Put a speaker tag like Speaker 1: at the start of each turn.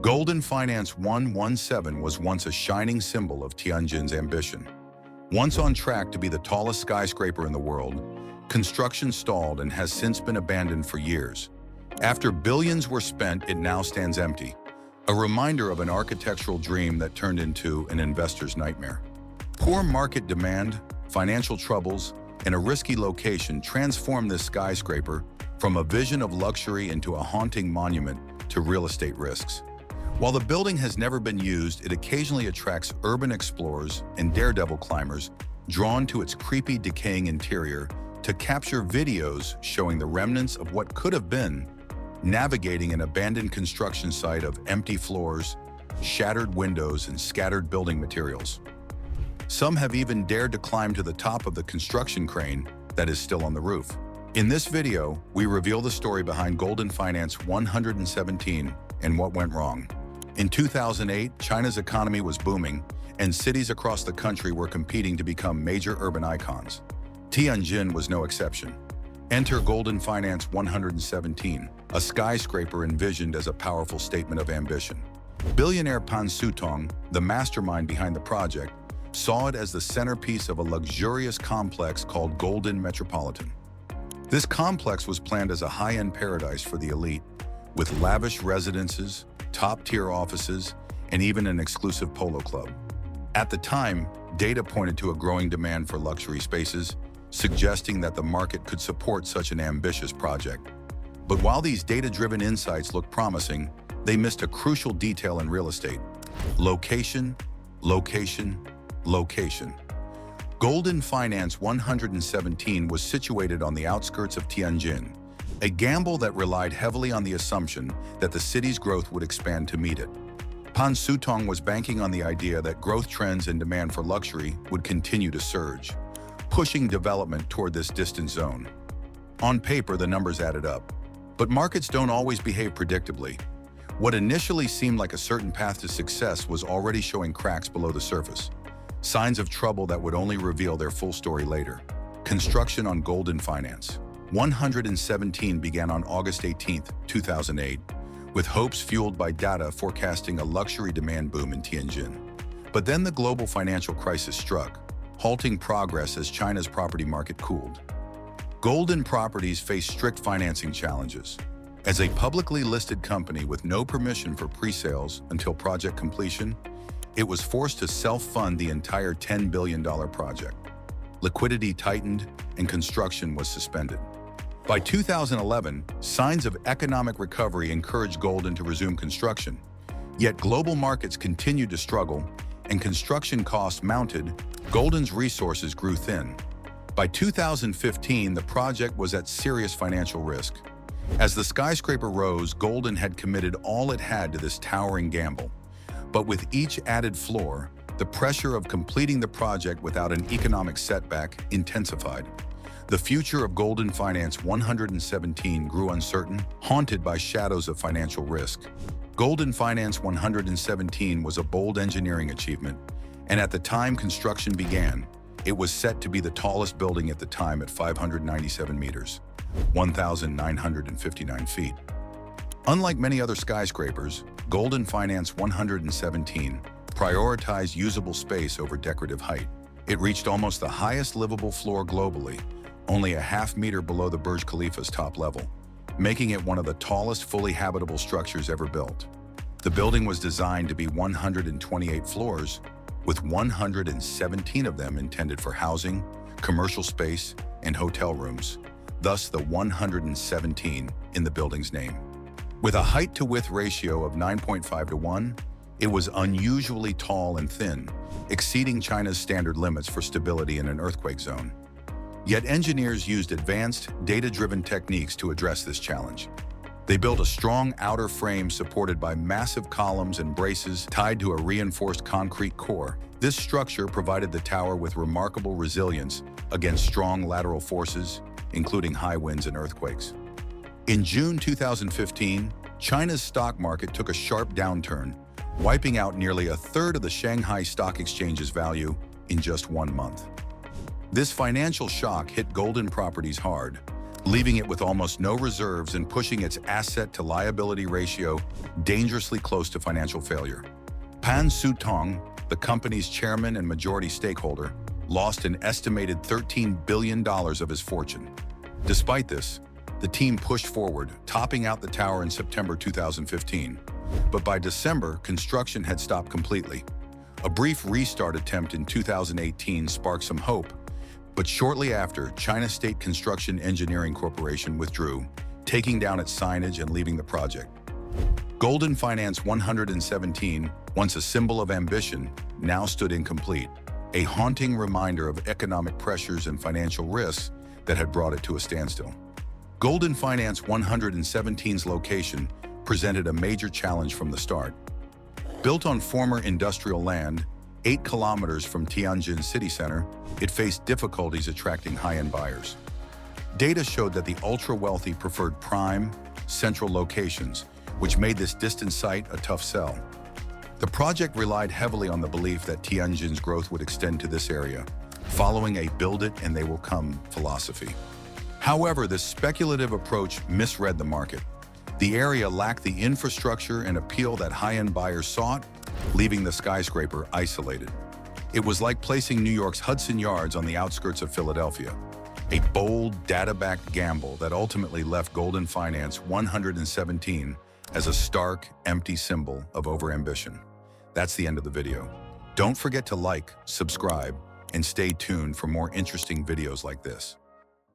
Speaker 1: Goldin Finance 117 was once a shining symbol of Tianjin's ambition. Once on track to be the tallest skyscraper in the world, construction stalled and has since been abandoned for years. After billions were spent, it now stands empty, a reminder of an architectural dream that turned into an investor's nightmare. Poor market demand, financial troubles, and a risky location transformed this skyscraper from a vision of luxury into a haunting monument to real estate risks. While the building has never been used, it occasionally attracts urban explorers and daredevil climbers drawn to its creepy, decaying interior to capture videos showing the remnants of what could have been, navigating an abandoned construction site of empty floors, shattered windows, and scattered building materials. Some have even dared to climb to the top of the construction crane that is still on the roof. In this video, we reveal the story behind Goldin Finance 117 and what went wrong. In 2008, China's economy was booming, and cities across the country were competing to become major urban icons. Tianjin was no exception. Enter Goldin Finance 117, a skyscraper envisioned as a powerful statement of ambition. Billionaire Pan Sutong, the mastermind behind the project, saw it as the centerpiece of a luxurious complex called Goldin Metropolitan. This complex was planned as a high-end paradise for the elite, with lavish residences, top-tier offices, and even an exclusive polo club. At the time, data pointed to a growing demand for luxury spaces, suggesting that the market could support such an ambitious project. But while these data-driven insights looked promising, they missed a crucial detail in real estate: location, location, location. Goldin Finance 117 was situated on the outskirts of Tianjin, a gamble that relied heavily on the assumption that the city's growth would expand to meet it. Pan Sutong was banking on the idea that growth trends and demand for luxury would continue to surge, pushing development toward this distant zone. On paper, the numbers added up, but markets don't always behave predictably. What initially seemed like a certain path to success was already showing cracks below the surface, signs of trouble that would only reveal their full story later. Construction on Goldin Finance 117 began on August 18, 2008, with hopes fueled by data forecasting a luxury demand boom in Tianjin. But then the global financial crisis struck, halting progress as China's property market cooled. Goldin Properties faced strict financing challenges. As a publicly listed company with no permission for pre-sales until project completion, it was forced to self-fund the entire $10 billion project. Liquidity tightened and construction was suspended. By 2011, signs of economic recovery encouraged Goldin to resume construction. Yet global markets continued to struggle and construction costs mounted. Goldin's resources grew thin. By 2015, the project was at serious financial risk. As the skyscraper rose, Goldin had committed all it had to this towering gamble. But with each added floor, the pressure of completing the project without an economic setback intensified. The future of Goldin Finance 117 grew uncertain, haunted by shadows of financial risk. Goldin Finance 117 was a bold engineering achievement, and at the time construction began, it was set to be the tallest building at the time at 597 meters, 1,959 feet. Unlike many other skyscrapers, Goldin Finance 117 prioritized usable space over decorative height. It reached almost the highest livable floor globally, only a half-meter below the Burj Khalifa's top level, making it one of the tallest fully habitable structures ever built. The building was designed to be 128 floors, with 117 of them intended for housing, commercial space, and hotel rooms, thus the 117 in the building's name. With a height-to-width ratio of 9.5 to 1, it was unusually tall and thin, exceeding China's standard limits for stability in an earthquake zone. Yet engineers used advanced, data-driven techniques to address this challenge. They built a strong outer frame supported by massive columns and braces tied to a reinforced concrete core. This structure provided the tower with remarkable resilience against strong lateral forces, including high winds and earthquakes. In June 2015, China's stock market took a sharp downturn, wiping out nearly a third of the Shanghai Stock Exchange's value in just 1 month. This financial shock hit Goldin Properties hard, leaving it with almost no reserves and pushing its asset-to-liability ratio dangerously close to financial failure. Pan Su-tong, the company's chairman and majority stakeholder, lost an estimated $13 billion of his fortune. Despite this, the team pushed forward, topping out the tower in September 2015. But by December, construction had stopped completely. A brief restart attempt in 2018 sparked some hope, but shortly after, China State Construction Engineering Corporation withdrew, taking down its signage and leaving the project. Goldin Finance 117, once a symbol of ambition, now stood incomplete, a haunting reminder of economic pressures and financial risks that had brought it to a standstill. Goldin Finance 117's location presented a major challenge from the start. Built on former industrial land, 8 kilometers from Tianjin city center, it faced difficulties attracting high-end buyers. Data showed that the ultra-wealthy preferred prime, central locations, which made this distant site a tough sell. The project relied heavily on the belief that Tianjin's growth would extend to this area, following a build it and they will come philosophy. However, this speculative approach misread the market. The area lacked the infrastructure and appeal that high-end buyers sought, leaving the skyscraper isolated. It was like placing New York's Hudson Yards on the outskirts of Philadelphia, a bold, data-backed gamble that ultimately left Goldin Finance 117 as a stark, empty symbol of overambition. That's the end of the video. Don't forget to like, subscribe, and stay tuned for more interesting videos like this.